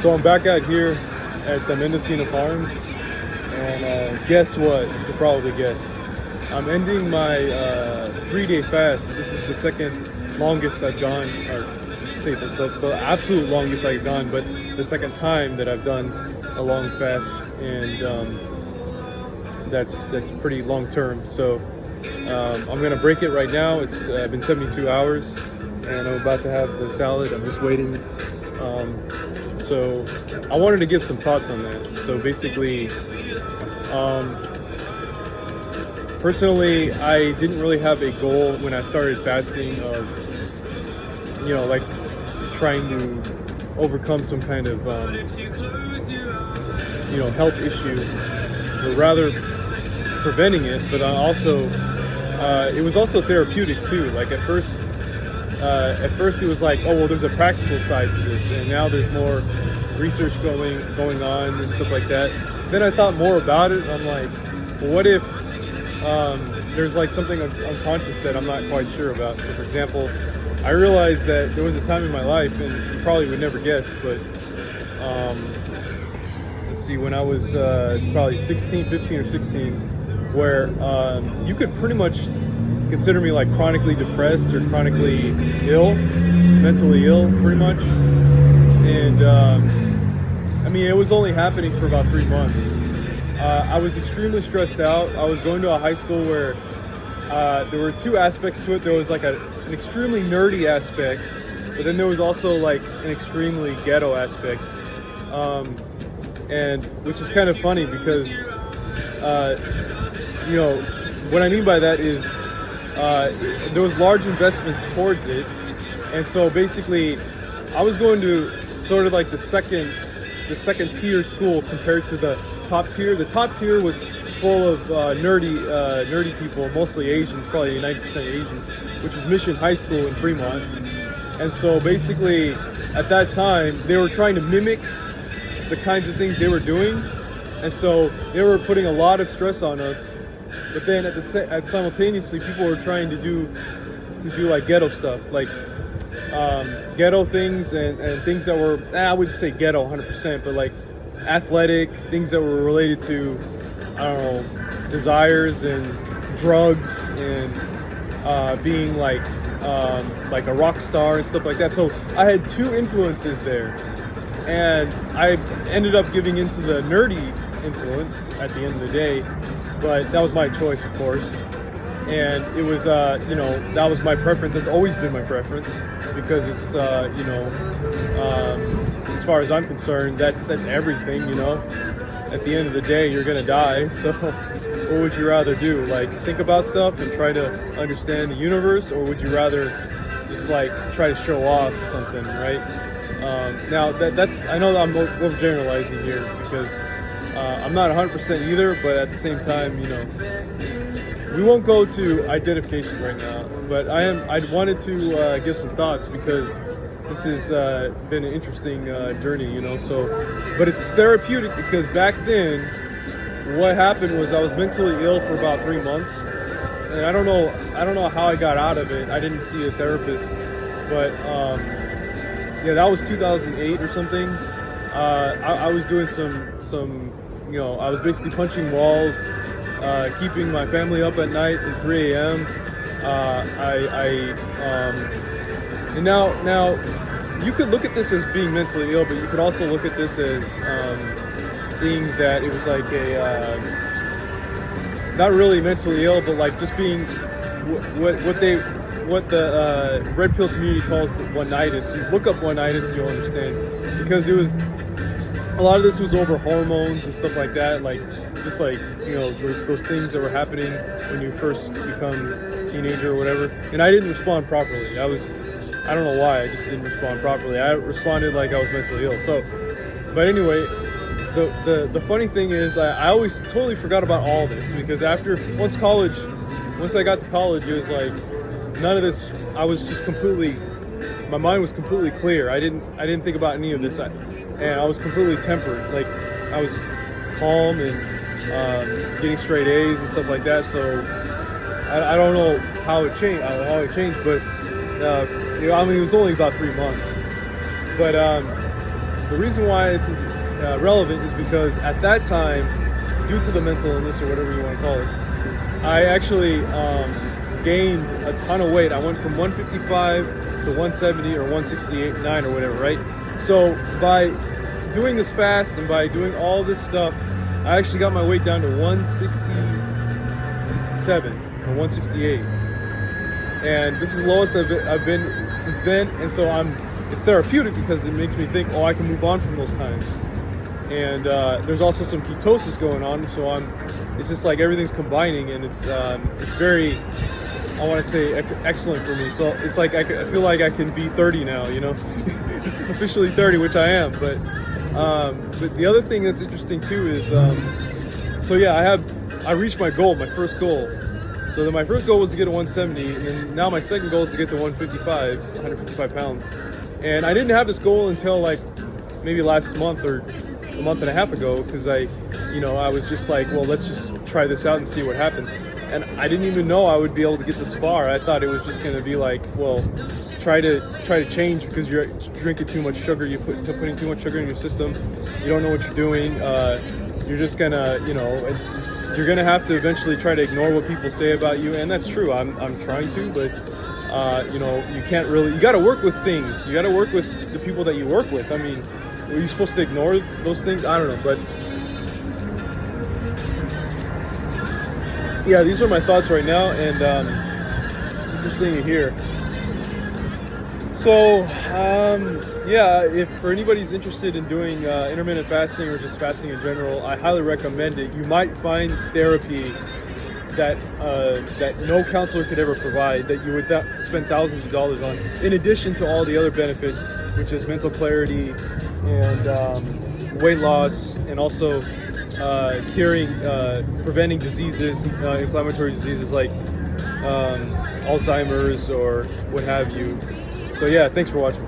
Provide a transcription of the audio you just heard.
So I'm back out here at the Mendocino Farms, and guess what? You could probably guess. I'm ending my 3-day fast. This is the second longest I've gone, or I should say the absolute longest I've gone, but the second time that I've done a long fast, and that's pretty long term. So I'm gonna break it right now. It's been 72 hours, and I'm about to have the salad. I'm just waiting. So I wanted to give some thoughts on that. So basically, personally, I didn't really have a goal when I started fasting of, like trying to overcome some kind of, health issue, but rather preventing it. But I also, it was also therapeutic too. Like at first it was like, oh well, there's a practical side to this, and now there's more research going on and stuff like that. Then I thought more about it. I'm like, well, what if there's like something unconscious that I'm not quite sure about? So for example, I realized that there was a time in my life, and you probably would never guess, but let's see, when I was probably 15 or 16, where you could pretty much consider me like chronically depressed or chronically ill, mentally ill, pretty much. And I mean, it was only happening for about 3 months. I was extremely stressed out. I was going to a high school where there were two aspects to it. There was like an extremely nerdy aspect, but then there was also like an extremely ghetto aspect. And which is kind of funny because, what I mean by that is there was large investments towards it. And so basically I was going to sort of like the second tier school compared to the top tier. The top tier was full of nerdy people, mostly Asians, probably 90% Asians, which was Mission High School in Fremont. And so basically at that time they were trying to mimic the kinds of things they were doing, and so they were putting a lot of stress on us. But then simultaneously people were trying to do like ghetto stuff, like ghetto things and things that were, I wouldn't say ghetto 100%, but like athletic things that were related to, I don't know, desires and drugs and being like a rock star and stuff like that. So I had two influences there, and I ended up giving into the nerdy influence at the end of the day, but that was my choice, of course. And it was, that was my preference. That's always been my preference, because it's, as far as I'm concerned, that's everything, At the end of the day, you're gonna die. So what would you rather do? Like think about stuff and try to understand the universe, or would you rather just like try to show off something, right? Now that's, I know that I'm overgeneralizing here, because I'm not 100% either, but at the same time, we won't go to identification right now, but I wanted to give some thoughts, because this has been an interesting journey, so, but it's therapeutic, because back then what happened was I was mentally ill for about 3 months, and I don't know how I got out of it. I didn't see a therapist, but yeah, that was 2008 or something. I was doing some I was basically punching walls, keeping my family up at night at 3 a.m. And now you could look at this as being mentally ill, but you could also look at this as seeing that it was like a not really mentally ill, but like just being what the red pill community calls the one-itis. You look up one-itis and you'll understand, because it was a lot of this was over hormones and stuff like that, like just like there's those things that were happening when you first become a teenager or whatever, and I didn't respond properly. I don't know why, I just didn't respond properly. I responded like I was mentally ill. So, but anyway, the funny thing is I always totally forgot about all this, because once I got to college, it was like none of this. I was just my mind was completely clear. I didn't think about any of this, and I was completely tempered. Like I was calm and getting straight A's and stuff like that. So I don't know how it changed, but I mean, it was only about 3 months. But the reason why this is relevant is because at that time, due to the mental illness or whatever you want to call it, I actually gained a ton of weight. I went from 155 to 170 or 168.9 or whatever, right? So by doing this fast and by doing all this stuff, I actually got my weight down to 167 or 168, and this is the lowest I've been since then. And so it's therapeutic because it makes me think, oh, I can move on from those times. And there's also some ketosis going on, so it's just like everything's combining, and it's very, I want to say, excellent for me. So it's like I feel like I can be 30 now, you know, officially 30, which I am. But the other thing that's interesting too is, so yeah, I reached my goal, my first goal. So then my first goal was to get to 170, and then now my second goal is to get to 155 pounds. And I didn't have this goal until like maybe last month or a month and a half ago, because I was just like, well, let's just try this out and see what happens. And I didn't even know I would be able to get this far. I thought it was just going to be like, well, try to change because you're drinking too much sugar. You're putting too much sugar in your system. You don't know what you're doing. You're just gonna, you're gonna have to eventually try to ignore what people say about you, and that's true. I'm trying to, but you can't really. You got to work with things. You got to work with the people that you work with. I mean, were you supposed to ignore those things? I don't know, but yeah, these are my thoughts right now, and it's interesting to hear. So yeah, if for anybody's interested in doing intermittent fasting or just fasting in general, I highly recommend it. You might find therapy that no counselor could ever provide, that you would spend thousands of dollars on, in addition to all the other benefits, which is mental clarity and weight loss, and also preventing diseases, inflammatory diseases like Alzheimer's or what have you. So yeah, thanks for watching.